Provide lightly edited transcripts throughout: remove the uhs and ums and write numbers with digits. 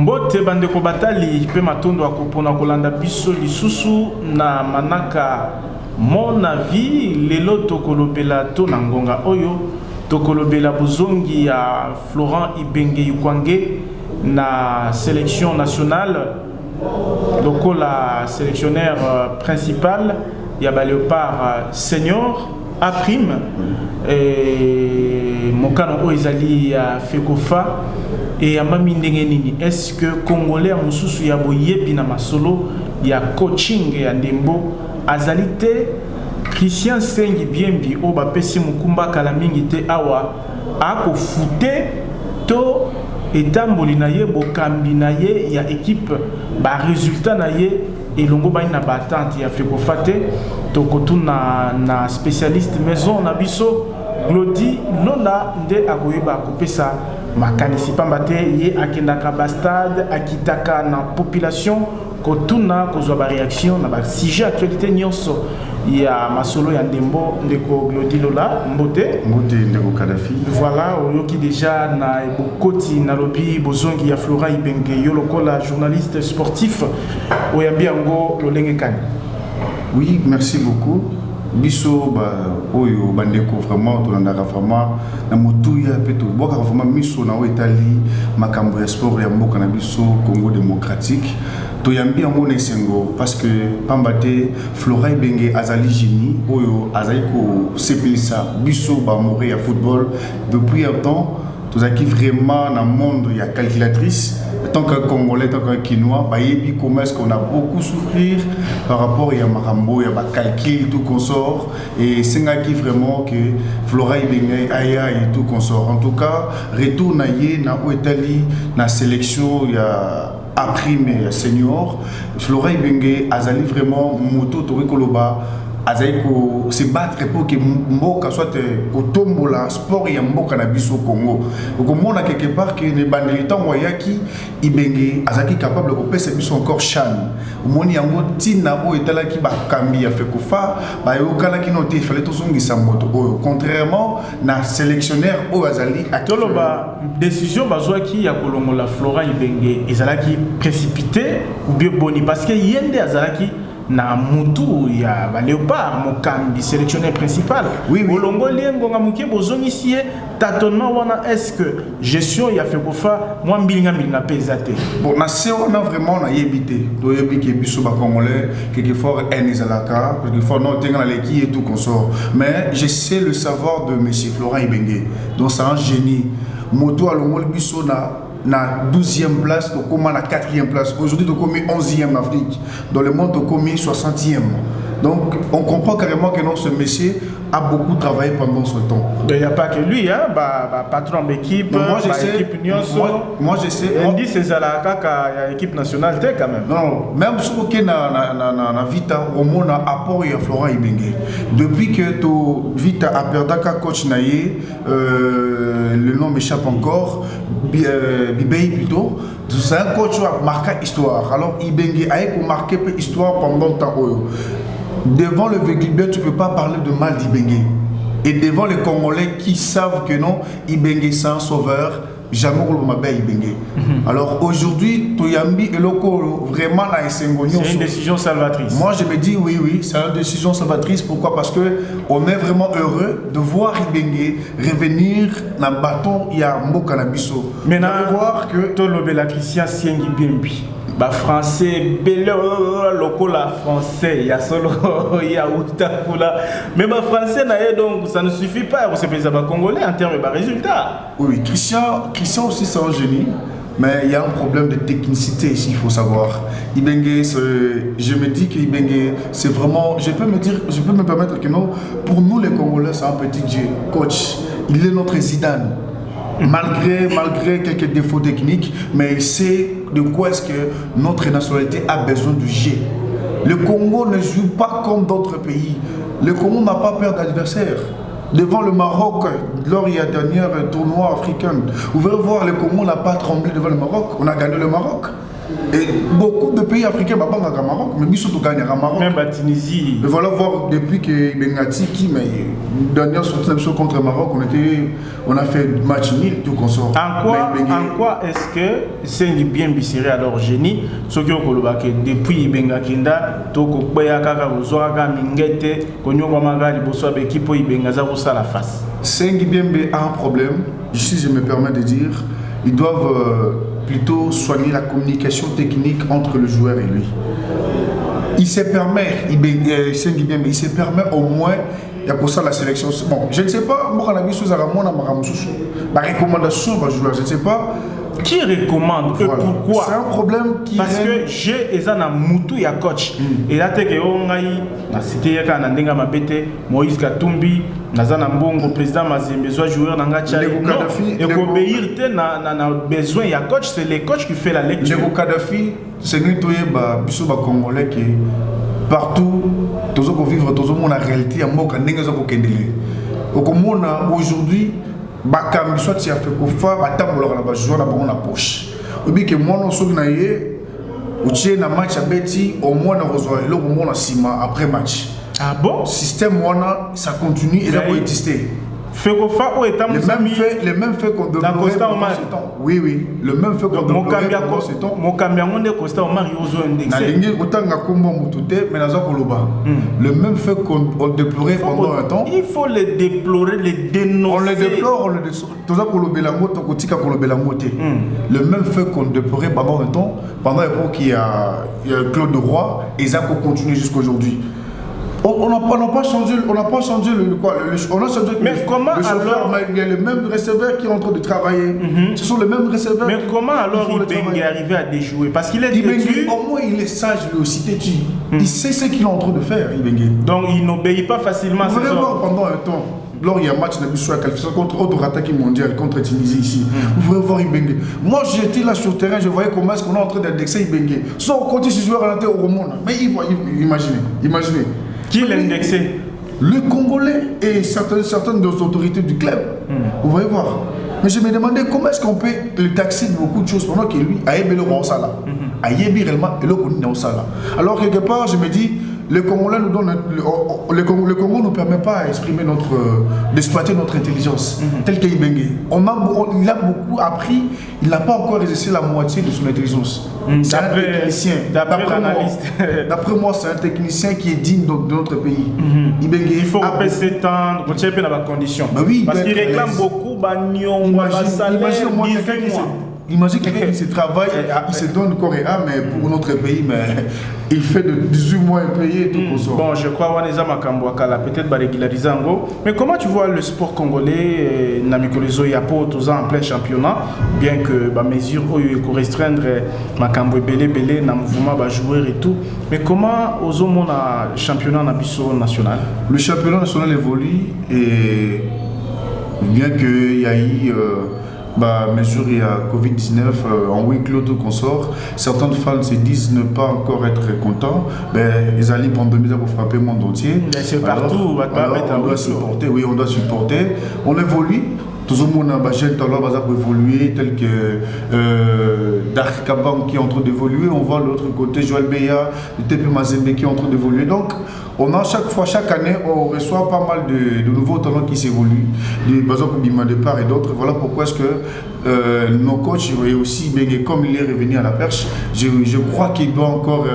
Mbote bandeko batali pe matondo akopona kolanda biso lisusu na manaka mon avis lelo tokolobela to na ngonga oyo tokolobela bozongi ya Florent Ibenge Yukwange na sélection nationale lokola sélectionneur principal ya ba Léopard senior A prime et mokano oizali ya Fekofa et ya mami ndenge nini est-ce que congolais mususu ya boyebi na masolo ya coaching ya ndembo azalité Christian Sengi Biembi o ba pesi mukumba kala mingi te awa ako fute to etamboli na ye bokambi na ye ya équipe ba résultat na ye elongo ba ina batante ya Fekofa te tokotuna na spécialiste maison na biso Glody Lola nde akoyeba kopesa makanisi pamba te ye akendaka ba stade akitaka na population kotuna kozwa ba réaction na ba sujet actualité nyonso ya masolo ya ndembo ndeko Glody Lola mbote ndeko Kadafi. Voilà oyoki déjà na bokoti na lobi bozongi ya Florent Ibenge yo lokola journaliste sportif oyambi yango lolenge kani. Oui, merci beaucoup. Biso ba oyo bandeko vraiment tolandaka vraiment na motuya peto boka vraiment miso na Italie makambo ya sport ya mboka na biso Congo démocratique toyambi yango na esengo parce que pambate Florent Ibenge azali génie oyo azali ko sepelisa biso ba mourir ya football depuis un temps tozaki vraiment na monde ya calculatrice. Tant qu'un Congolais, tant qu'un Quinois, comment est-ce qu'on a beaucoup souffrir par rapport à Marambo, il y a calcul et tout qu'on sort. Et c'est vraiment que Florent Ibenge Aya et tout qu'on sort. En tout cas, retour na Italie, na sélection, il y a A-prime et senior. Florent Ibenge azali vraiment moto torikoloba. Azaïko se battre pour que Mboka soit au tombola sport et Mboka na biso Congo. Donc on a quelque part que les bandelitan wayaki Ibenge azaki capable de passer biso encore chan. Moni yango tina o etala ki ba kambi ya Fekofa ba yokala ki noté fallait tout songi sa moto. Contrairement na sélectionneur o azali atoloba décision bazwaki ya kolongola Florent Ibenge ezalaki précipité ou bien boni parce que yende azalaki na mutu ya ba Léopard mokambi sélectionneur principal. Oui, oui. Olongo liengo nga muke bozongi sie tâtonnement wana est-ce que gestion ya Fekofa moi mbilinga pesate. Bon na se on a vraiment na yebité do yebiki biso ba congolais quelquefois enizalaka quelquefois non tenga na leki et tout consort mais je sais le savoir de monsieur Florent Ibenge donc c'est un génie moto alongol biso na 12e place, on a la 4e place. Aujourd'hui, on a 11e en Afrique. Dans le monde, on a 60e. Donc, on comprend carrément que ce monsieur a beaucoup travaillé pendant ce temps. Il n'y a pas que lui, hein, patron d'équipe, moi je sais. Moi je sais. On dit que c'est l'équipe nationale quand même. Non, même si on a Vita, au monde a apport à Florent Ibenge. Depuis que Vita a perdu un coach naïe, le nom m'échappe encore, Bibei plutôt. C'est un coach qui a marqué l'histoire. Alors Ibenge a marqué l'histoire pendant le temps. Devant le Véglibert, tu ne peux pas parler de mal d'Ibenge. Et devant les Congolais qui savent que non, Ibenge c'est un sauveur, jamais on ne Ibenge. Alors aujourd'hui, Toyambi et Loko vraiment la Essengo. C'est une décision salvatrice. Moi je me dis oui, c'est une décision salvatrice. Pourquoi? Parce qu'on est vraiment heureux de voir Ibenge revenir dans le bâton, il y a Mboka Nabiso. Maintenant, voir que Tolobela Christian Sengi Biembi. Ba français belo lokola français il y a solo il y a utakula mais ba français na donc ça ne suffit pas pour se peser ba congolais en termes de résultats. Oui, Christian aussi c'est un génie mais il y a un problème de technicité ici, il faut savoir. Ibenge, je me dis que Ibenge, c'est vraiment, je peux me permettre que non, pour nous les Congolais c'est un petit Dieu, coach, il est notre Zidane. Malgré quelques défauts techniques, mais il sait de quoi est-ce que notre nationalité a besoin de jeu. Le Congo ne joue pas comme d'autres pays. Le Congo n'a pas peur d'adversaires. Devant le Maroc, lors il y a dernier tournoi africain, vous pouvez voir le Congo n'a pas tremblé devant le Maroc. On a gagné le Maroc. Et beaucoup de pays africains bangent au Maroc, mais ils sont gagnés au Maroc. Même la Tunisie. Mais voilà, voir depuis que Bengati, mais dernière sortie contre le Maroc, on a fait match nul, tout qu'on sort. En quoi est-ce que c'est bien bisséré alors génie, ce qui est depuis Bengakenda, Toko Bayaka, Zoaga, Mingete, Konyogamaga, Liboso, Bekipo, Bengaza, la face. Sengi Biembe a un problème, si je me permets de dire, ils doivent plutôt soigner la communication technique entre le joueur et lui. Il se permet, Sengi Biembe, il se permet au moins, il y a pour ça la sélection. Bon, je ne sais pas, moi, la recommandation du joueur, je ne sais pas. Qui recommande et voilà. Pourquoi? C'est un problème qui parce que j'ai ezana mutu ya coach et là te que ongai na cité ya kana ndenga mabete Moïse Katumbi nazana mbongo président Mazembe soit joueur nanga cha et obéir te na besoin ya coach, c'est le coach qui fait la lecture. Le Kadhafi c'est nous toyeba biso ba congolais qui partout tozo ko vivre tozo mona réalité ya mboka ndenge zo ko kendele okomona aujourd'hui bakam soit tu as fait kofa batambola na ba joueur na bango na poche obi ke mono soki na ye utie na match à beti au moins na rezo le moment na sima après match. Ah bon? Système wana ça continue et ça peut exister. Fekofa ou étant les mêmes faits qu'on devrait oui le même fait qu'on devrait mon camion on est constant au mari aux indexés na lingi otanga kombo mutute mais nazo koloba le même fait qu'on déplorait pendant un temps il faut les déplorer, les dénoncer. On les déplore, on les toza kolobela moto kotika kolobela moté le même fait qu'on déplorait pendant un temps pendant l'époque il y a Claude Roy et ça continue jusqu'aujourd'hui. On n'a pas changé, on n'a pas changé on a changé mais comment alors il y a les mêmes receveurs qui sont en train de travailler. Ce sont les mêmes receveurs. Mais comment alors Ibengue est arrivé à déjouer? Parce qu'il est têtu. Au moins il est sage lui aussi têtu. Il sait ce qu'il est en train de faire Ibengue. Donc il n'obéit pas facilement. Vous allez voir pendant un temps. Lors il y a un match de la qualification contre autre attaque mondiale contre Tunisie ici. Vous pouvez voir Ibengue. Moi j'étais là sur le terrain, je voyais comment est-ce qu'on est en train d'indexer Ibengue. Sans compter ce joueur à la tête au monde. Mais imaginez. Qui l'a indexé? Le Congolais et certaines des autorités du club. Vous voyez voir. Mais je me demandais comment est-ce qu'on peut le taxer de beaucoup de choses pendant que lui a aimé le Ronsala. A aimé réellement le Ronsala. Alors quelque part, je me dis, le Congolais nous donne le Congo ne nous permet pas d'exprimer d'exploiter notre intelligence tel qu'il Bengue. Il a beaucoup appris, il n'a pas encore exercé la moitié de son intelligence. C'est un technicien. D'après moi, c'est un technicien qui est digne de notre pays. Il faut s'étendre, continuer dans les conditions. Oui, parce qu'il réclame beaucoup. Imagine quelqu'un qui se travaille, il se donne corps et âme pour notre pays, mais il fait de 18 mois impayé tout pour ça. Bon, je crois que peut-être régulariser en gros. Mais comment tu vois le sport congolais, Namikolizo Yapo, tous en plein championnat, bien que mesure pour restreindre Makambo Belé, dans le mouvement joueur et tout. Mais comment aux hommes on a championnat national? Le championnat national évolue et bien qu'il y a eu mesure il y a Covid-19 en huis clos tout qu'on sort, certains fans se disent ne pas encore être contents, ils allaient pandémie pour frapper le monde entier. C'est partout, on doit supporter, oui on doit supporter, on évolue. Tout le monde a jeune talent pour évoluer, tel que Dark Kabang qui est en train d'évoluer, on voit l'autre côté Joël Beya, le TP Mazembe qui est en train d'évoluer. Donc on a chaque année, on reçoit pas mal de nouveaux talents qui s'évoluent, par exemple Bima de part et d'autres. Voilà pourquoi est-ce que nos coachs, et aussi comme il est revenu à la perche, je crois qu'il doit encore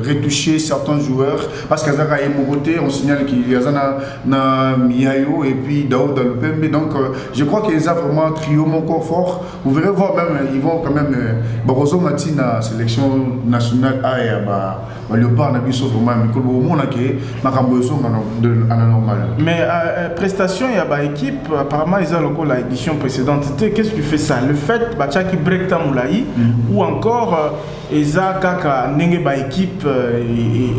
retoucher certains joueurs, parce qu'à Zara et Mogoté, on signale qu'il y a Miayo et puis Daoud Alupembe. Donc je crois qu'ils ont vraiment un trio encore fort. Vous verrez voir même, ils vont quand même Barozo Matina, sélection nationale A et Léopard n'a plus sauf au moins mais prestation il y a équipe apparemment ils ont la édition précédente. Qu'est-ce qui fait ça? Le fait que break tamoulaï ou encore Eza kaka nenge ba équipe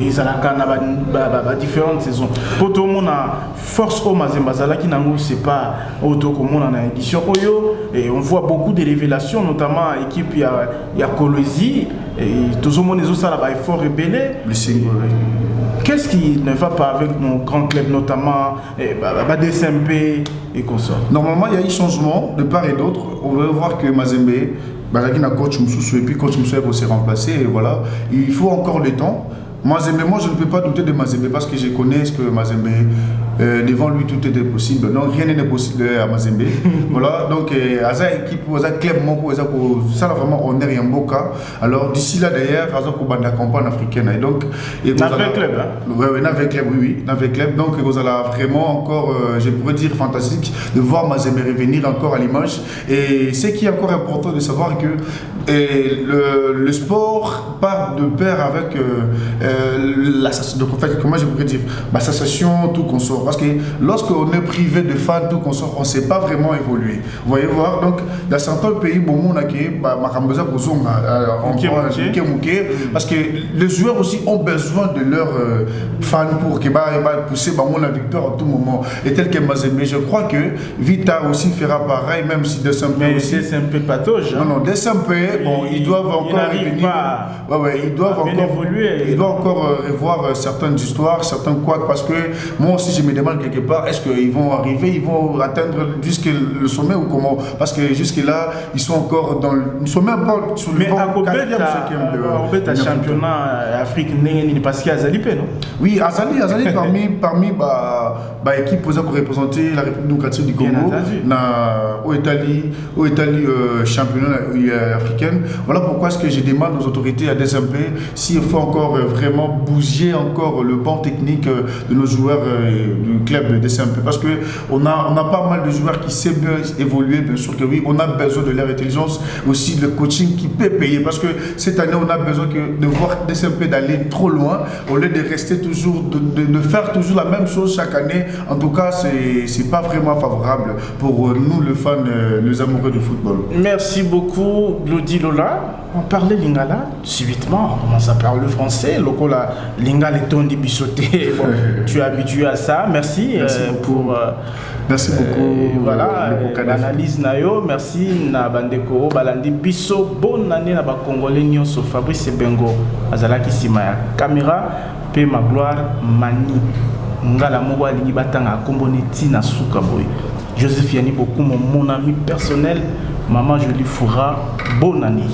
ezalaka na différentes saisons. Pour tout le monde force au Mazembe Zalaki nango c'est pas auto comme on a édition Oyo et on voit beaucoup de révélations notamment équipe il y a Kolwezi et tout le monde ça là fort rebelle. Qu'est-ce qui ne va pas avec nos grands clubs notamment DSMP et consorts? Normalement il y a eu changement de part et d'autre. On veut voir que Mazembe Bazaki na coach Moussou et puis coach Moussou va se remplacer et voilà. Il faut encore le temps. Mazembe, moi je ne peux pas douter de Mazembe parce que je connais ce que Mazembe, devant lui tout était possible. Donc rien n'est possible à Mazembe. Voilà, donc Aza équipe, Aza club, ça là vraiment on est rien boka. Alors d'ici là d'ailleurs, Aza Koubanda campagne africaine. Et donc, Nave club, hein? Oui, Nave club, oui, Nave club. Donc vous allez vraiment encore, je pourrais dire fantastique, de voir Mazembe revenir encore à l'image. Et ce qui est encore important de savoir que le sport part de pair avec en fait, comment je pourrais dire, l'association, tout qu'on sort. Parce que lorsqu'on est privé de fans, tout qu'on sort, on ne sait pas vraiment évoluer. Vous voyez voir, donc dans certains pays, bon, on a parce que les joueurs aussi ont besoin de leurs fans pour qu'ils pousser la victoire à tout moment. Et tel que Mazembe, je crois que Vita aussi fera pareil, même si Desampé aussi. C'est un peu patauge. Non, non, Desampé, bon, ils doivent encore ils doivent encore évoluer. Ils doivent encore revoir certaines histoires, certains quacks, parce que moi aussi je me demande quelque part, est-ce qu'ils vont arriver, ils vont atteindre jusqu'à le sommet ou comment? Parce que jusque-là, ils sont encore dans le... Ils sont même pas sur le bon 4e, 5e de championnat Afrique, parce qu'il y a Azali, non? Oui, Azali parmi l'équipe pour représenter la République démocratique du Congo au Italie championnat africaine. Voilà pourquoi est-ce que je demande aux autorités à DSMP s'il faut encore vraiment bouger encore le banc technique de nos joueurs du club de DSMP, parce que on a pas mal de joueurs qui savent bien évoluer, bien sûr que oui, on a besoin de leur intelligence, aussi le coaching qui peut payer, parce que cette année on a besoin de voir DSMP d'aller trop loin au lieu de rester toujours, de faire toujours la même chose chaque année. En tout cas, c'est pas vraiment favorable pour nous, les fans, les amoureux du football. Merci beaucoup, Glody Lola. On parlait lingala, subitement, on commence à parler le français. Lokola, lingala est tondi bisoté. Bon, tu es habitué à ça. Merci, pour. Merci beaucoup. Voilà, l'analyse nayo. Merci na bandeko balandi biso. Bonne année na ba Congolais nyonso. Fabrice Bengo, azalaki sima ya caméra. Pe Magloire Mani. Ngala moko alingi batanga komboni tina suka boy. Joseph Yani beaucoup mon ami personnel. Maman Jolie Foura, bonne année.